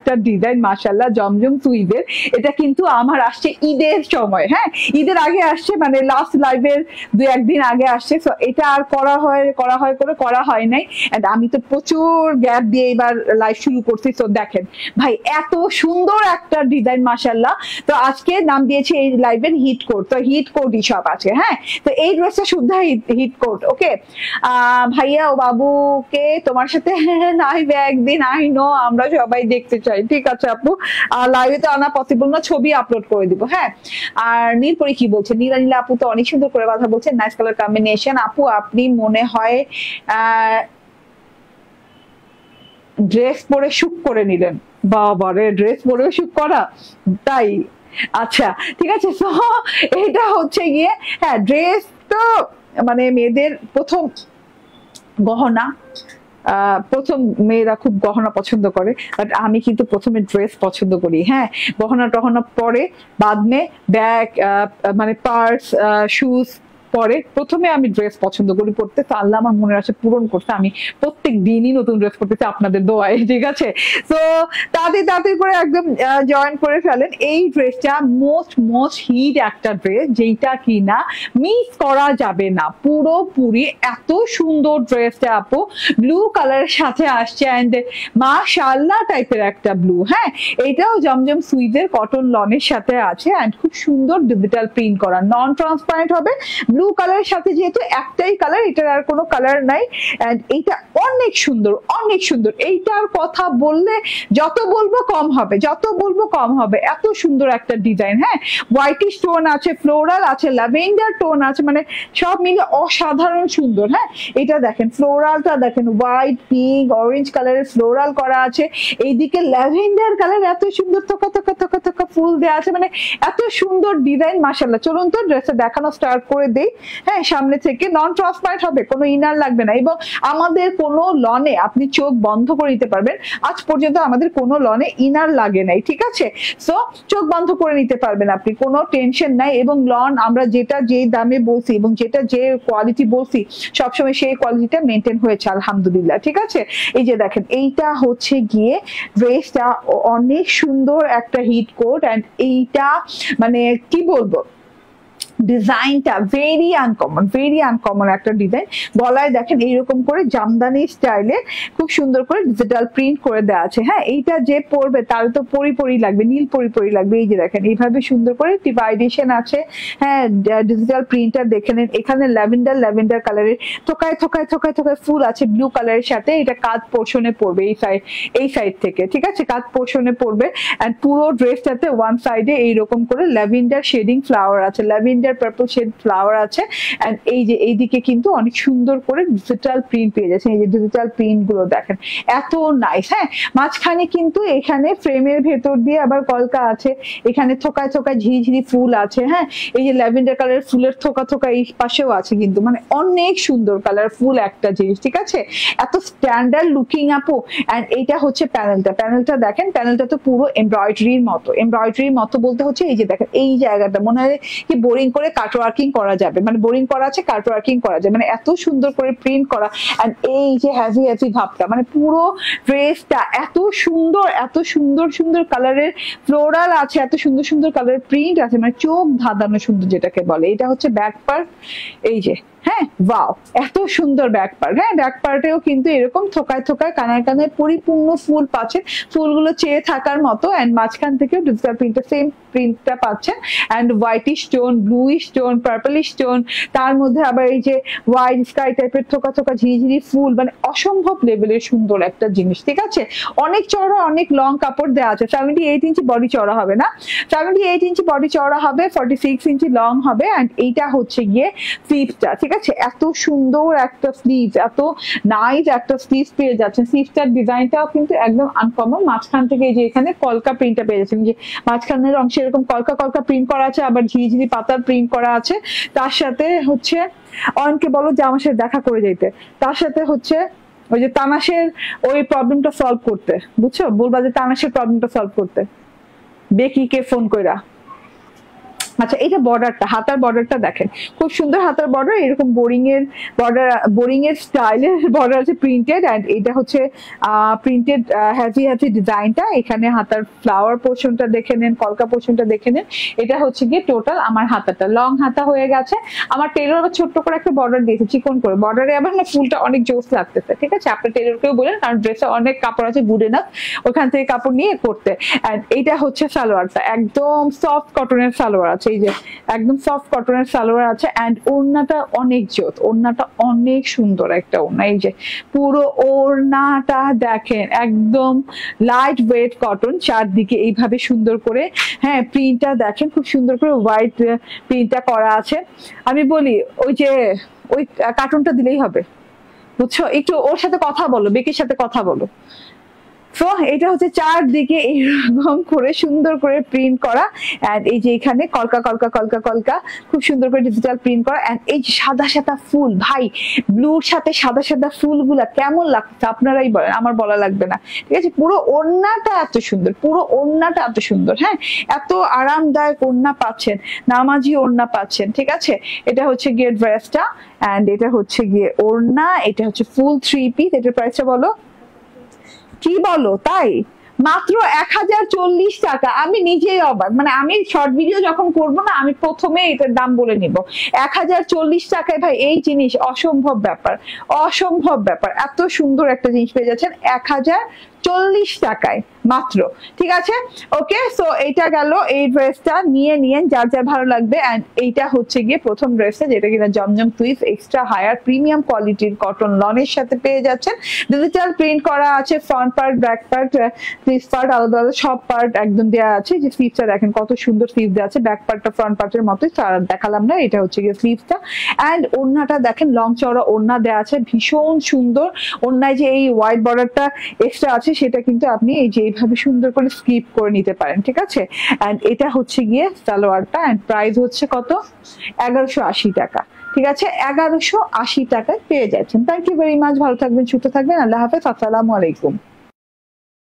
একটা ডিজাইন মাশাআল্লাহ জমজম সুইজের। এটা কিন্তু আমার আসছে ঈদের সময়, হ্যাঁ ঈদের আগে আসছে, মানে লাস্ট লাইভের 2-1 দিন আগে আসছে। তো এটা আর করা হয় নাই। এন্ড আমি তো প্রচুর গ্যাপ দিয়ে এবার লাইভ শুরু করছি। তো দেখেন ভাই এত সুন্দর একটা ডিজাইন মাশাআল্লাহ। তো আজকে নাম দিয়েছে এই লাইভের হিট কোড। তো হিট কোডই সব আছে, হ্যাঁ তো এই ড্রেসটা শুদ্ধ হিট কোড। ওকে ভাইয়া ও বাবুকে তোমার সাথে লাইভে একদিন আই নো আমরা সবাই দেখতে চাই। ঠিক আছে আপু, লাইভে তো আনা পসিবল না, ছবি আপলোড করে দিব। হ্যাঁ আর নীলপরি কি বলছে, নীলা আপু তো অনেক সুন্দর করে কথা বলছে, নাইস কালার কম্বিনেশন। আপু আপনি মনে হয় ড্রেস পরে শুট করে নিলেন। বাবারে ড্রেস পরেও শুট করা, তাই আচ্ছা ঠিক আছে। তো এটা হচ্ছে গিয়ে হ্যাঁ ড্রেস তো মানে মেয়েদের প্রথম গহনা, প্রথম মেয়েরা খুব গহনা পছন্দ করে, বাট আমি কিন্তু প্রথমে ড্রেস পছন্দ করি। হ্যাঁ গহনা টহনা পরে বাদ মে ব্যাগ মানে পার্স শুজ পরে, প্রথমে আমি ড্রেস পছন্দ করি পড়তে। তো আল্লাহ আমার মনের আশা পূরণ করতে আমি প্রত্যেক দিনই নতুন ড্রেস পড়তেছি আপনাদের দোয়ায়। ঠিক আছে তো তাড়াতাড়ি করে একদম জয়েন করে ফেলেন। এই ড্রেসটা মোস্ট হিট একটা ড্রেস, যেটা কিনা মিস করা যাবে না পুরোপুরি। এত সুন্দর ড্রেসটা আপু ব্লু কালারের সাথে আসছে এন্ড মাশাআল্লাহ টাইপের একটা ব্লু। হ্যাঁ এটাও জমজম সুইজের কটন লনের সাথে আছে এন্ড খুব সুন্দর ডিজিটাল প্রিন্ট করা, নন ট্রান্সপারেন্ট হবে। ব্লু কালারের সাথে যেহেতু একটাই কালার, এটার আর কোনো কালার নাই এন্ড এইটা অনেক সুন্দর অনেক সুন্দর। এইটার কথা বললে যত বলবো কম হবে, এত সুন্দর একটা ডিজাইন। হ্যাঁ হোয়াইটিশ টোন আছে, ফ্লোরাল আছে, ল্যাভেন্ডার টোন আছে, মানে সব মিলে অসাধারণ সুন্দর। হ্যাঁ এটা দেখেন ফ্লোরালটা দেখেন, হোয়াইট পিঙ্ক অরেঞ্জ কালারের ফ্লোরাল করা আছে, এইদিকে ল্যাভেন্ডার কালার এত সুন্দর থোকা ফুল দেওয়া আছে, মানে এত সুন্দর ডিজাইন মাশাআল্লাহ। চলুন তো ড্রেসটা দেখানো স্টার্ট করে দেই। হ্যাঁ সামনে থেকে নন ট্রান্সপারেন্ট হবে, কোনো ইনার লাগবে না, এবং আমাদের কোনো লনে আপনি চোখ বন্ধ করে নিতে পারবেন। আজ পর্যন্ত আমাদের কোনো লনে ইনার লাগে নাই, ঠিক আছে। সো চোখ বন্ধ করে নিতে পারবেন আপনি, কোনো টেনশন নাই। এবং লন আমরা যেটা যে দামে বলছি এবং যেটা যে কোয়ালিটি বলছি সবসময় সেই কোয়ালিটিটা মেনটেন হয়েছে আলহামদুলিল্লাহ। ঠিক আছে এই যে দেখেন এইটা হচ্ছে গিয়ে ড্রেসটা অনেক সুন্দর একটা হিট কোট এন্ড এইটা মানে কি বলবো ডিজাইনটা ভেরি আনকমন একটা ডিজাইন। গলায় দেখেন এইরকম করে জামদানি স্টাইলে খুব সুন্দর করে ডিজিটাল প্রিন্ট করে দেওয়া আছে। হ্যাঁ এইটা যে পরবে তার তো পরি লাগবে, নীল পরি লাগবে। এই যে দেখেন এইভাবে সুন্দর করে ডিভাইডেশন আছে। হ্যাঁ ডিজিটাল প্রিন্টার দেখে নেন, এখানে ল্যাভেন্ডার কালারের থোকায় ফুল আছে ব্লু কালারের সাথে। এটা কাঁধ পোর্শনে পড়বে এই সাইড থেকে, ঠিক আছে কাঁধ পোর্শনে পড়বে এন্ড পুরো ড্রেসটাতে ওয়ান সাইডে এইরকম করে ল্যাভেন্ডার শেডিং ফ্লাওয়ার আছে, ল্যাভেন্ডার পার্পল শেড ফ্লাওয়ার আছে এন্ড এই যে এইদিকে কিন্তু অনেক সুন্দর করে ডিজিটাল প্রিন্ট পেয়ে যাচ্ছে। এই যে ডিজিটাল প্রিন্ট গুলো দেখেন এত নাইস। হ্যাঁ মাঝখানে কিন্তু এখানে ফ্রেমের ভেতর দিয়ে আবার কলকা আছে, এখানে থোকায় ঝিরিঝিরি ফুল আছে। হ্যাঁ এই যে ল্যাভেন্ডার কালারের ফুলের থোকা এই পাশেও আছে, কিন্তু মানে অনেক সুন্দর কালারফুল একটা জিনিস। ঠিক আছে এত স্ট্যান্ডার্ড লুকিং আপু। এন্ড এইটা হচ্ছে প্যানেলটা দেখেন, প্যানেলটা তো পুরো এমব্রয়ডারির মতো বলতে হচ্ছে এই যে দেখেন এই জায়গাটা মনে হয় কি বোরিং করে কাটওয়ার্কিং করা যাবে, মানে বোরিং করা আছে কাটওয়ার্কিং করা যায়, মানে এত সুন্দর করে প্রিন্ট করা। এন্ড এই যে হেভি ভাবটা, মানে পুরো ড্রেসটা এত সুন্দর কালারের ফ্লোরাল আছে, এত সুন্দর কালারের প্রিন্ট আছে, মানে চোখ ধাঁধানো সুন্দর যেটাকে বলে। এটা হচ্ছে ব্যাক পার্ট, এই যে হ্যাঁ ওয়াও এত সুন্দর ব্যাক পার্ট। হ্যাঁ ব্যাক পার্টেও কিন্তু এরকম থোকায় কানায় পরিপূর্ণ ফুল পাচ্ছেন, ফুলগুলো চেয়ে থাকার মতো। এন্ড মাঝখান থেকেও ডিজিটাল প্রিন্টটা সেম প্রিন্টটা পাচ্ছেন and whitish tone, bluish tone, purplish tone, তার মধ্যে আবার এই যে হোয়াইট স্কাই টাইপের থোকা ঝিরিঝিরি ফুল, মানে অসম্ভব লেভেলের সুন্দর একটা জিনিস। ঠিক আছে অনেক চওড়া অনেক লং কাপড় দেওয়া আছে, 78 ইঞ্চি বডি চওড়া হবে না, 78 ইঞ্চি বডি চওড়া হবে, 46 ইঞ্চি লং হবে। এন্ড এইটা হচ্ছে গিয়ে স্লিভসটা, ঠিক আছে এত সুন্দর একটা স্লিভ, এত নাইস একটা স্লিভ পেয়ে যাচ্ছেন। স্লিভটার ডিজাইনটাও কিন্তু একদম আনকমন, মাঝখান থেকে এই যে এখানে কলকা প্রিন্টটা পেয়ে যাচ্ছেন, যে মাঝখানের অংশে এরকম কলকা প্রিন্ট করা আছে, আবার ঝিরিঝিরি পাতার প্রিন্ট করা আছে। তার সাথে হচ্ছে অয়নকে বলো যে আমার সাথে দেখা করে যেতে, তার সাথে হচ্ছে ওই যে তানাশের ওই প্রবলেমটা সলভ করতে, বুঝছো বলবা যে তানাশের প্রবলেমটা সলভ করতে বেকিকে ফোন কইরা আচ্ছা, এটা বর্ডারটা, হাতার বর্ডারটা দেখেন, খুব সুন্দর হাতার বর্ডার, এরকম বোরিং এর স্টাইলের বর্ডার আছে প্রিন্টেড, এন্ড এটা হচ্ছে প্রিন্টেড হেভি হেভি ডিজাইনটা। এখানে হাতার ফ্লাওয়ার পোর্শনটা দেখে নেন, কলকা পোর্শনটা দেখে নেন। এটা হচ্ছে গিয়ে টোটাল আমার হাতাটা, লং হাতা হয়ে গেছে। আমার টেলর আবার ছোট্ট করে একটা বর্ডার দিয়েছে, চিকন করে বর্ডারে, আবার না ফুলটা অনেক জোস লাগতেছে, ঠিক আছে? আপনার টেলরকেও বলেন, কারণ ড্রেসে অনেক কাপড় আছে গুড এনাফ ওখান থেকে কাপড় নিয়ে করতে। এন্ড এইটা হচ্ছে সালোয়ারটা, একদম সফট কটনের সালোয়ার আছে, এই যে একদম সফট কটনের সালোয়ার আছে। এন্ড ওড়নাটা অনেক জোত, ওড়নাটা অনেক সুন্দর একটা ওড়না, এই যে পুরো ওড়নাটা দেখেন, একদম লাইট ওয়েট কটন, চারদিকে এইভাবে সুন্দর করে, হ্যাঁ প্রিন্টটা দেখেন, খুব সুন্দর করে হোয়াইট প্রিন্টটা করা আছে। আমি বলি ওই যে ওই কার্টুনটা দিলেই হবে, বুঝছো? একটু ওর সাথে কথা বলো, বেকির সাথে কথা বলো। তো এটা হচ্ছে চারদিকে এইরকম করে সুন্দর করে প্রিন্ট করা, এন্ড এই যে এখানে কলকা কলকা কলকা কলকা খুব সুন্দর করে ডিজিটাল প্রিন্ট করা। এন্ড এই যে সাদা সাদা ফুল, ভাই ব্লুর সাথে সাদা সাদা ফুলগুলা কেমন লাগছে আপনারাই বলেন, আমার বলা লাগবে না, ঠিক আছে? পুরো ওড়নাটা এত সুন্দর, পুরো ওড়নাটা এত সুন্দর, হ্যাঁ এত আরামদায়ক ওড়না পাচ্ছেন, নামাজি ওড়না পাচ্ছেন, ঠিক আছে? এটা হচ্ছে গিয়ে ড্রেসটা, এন্ড এটা হচ্ছে গিয়ে ওড়না, এটা হচ্ছে ফুল 3 পিস। এটার প্রাইসটা বলো, কি বলো? তাই মাত্র 1040 টাকা। আমি নিজেই অবাক, মানে আমি শর্ট ভিডিও যখন করবো না, আমি প্রথমে এটার দাম বলে নিব। 1040 টাকায় ভাই এই জিনিস, অসম্ভব ব্যাপার, অসম্ভব ব্যাপার। এত সুন্দর একটা জিনিস পেয়ে যাচ্ছেন 1040 টাকায় মাত্র, ঠিক আছে? ওকে, সো এইটা গেল এই ড্রেসটা, নিয়ে নিয়েন যার যার ভালো লাগবে। এন্ড এইটা হচ্ছে গিয়ে প্রথম ড্রেসটা, যেটা কিনা জমজম টুইস এক্সট্রা হায়ার প্রিমিয়াম কোয়ালিটির কটন লনের সাথে পেয়ে যাচ্ছেন। ডিজিটাল প্রিন্ট করা আছে, front part, back part, sleeve part আলাদা আলাদা সব পার্ট একদম দেওয়া আছে। যে স্লিভটা দেখেন কত সুন্দর স্লিভ দেওয়া আছে, ব্যাক পার্টটা ফ্রন্ট পার্টের মতোই, দেখালাম না, এটা হচ্ছে গিয়ে স্লিভটা। এন্ড ওড়নাটা দেখেন, লং চওড়া ওড়না দেওয়া আছে, ভীষণ সুন্দর। ওড়নায় যে এই হোয়াইট বর্ডারটা এক্সট্রা আছে, সেটা কিন্তু আপনি এই যে এইভাবে সুন্দর করে স্কিপ করে নিতে পারেন, ঠিক আছে? এন্ড এটা হচ্ছে গিয়ে সালোয়ারটা, এন্ড প্রাইস হচ্ছে কত? 1180 টাকা, ঠিক আছে? 1180 টাকায় পেয়ে যাচ্ছেন। থ্যাংক ইউ ভেরি মাচ, ভালো থাকবেন, সুস্থ থাকবেন, আল্লাহ হাফেজ, আসসালামু আলাইকুম।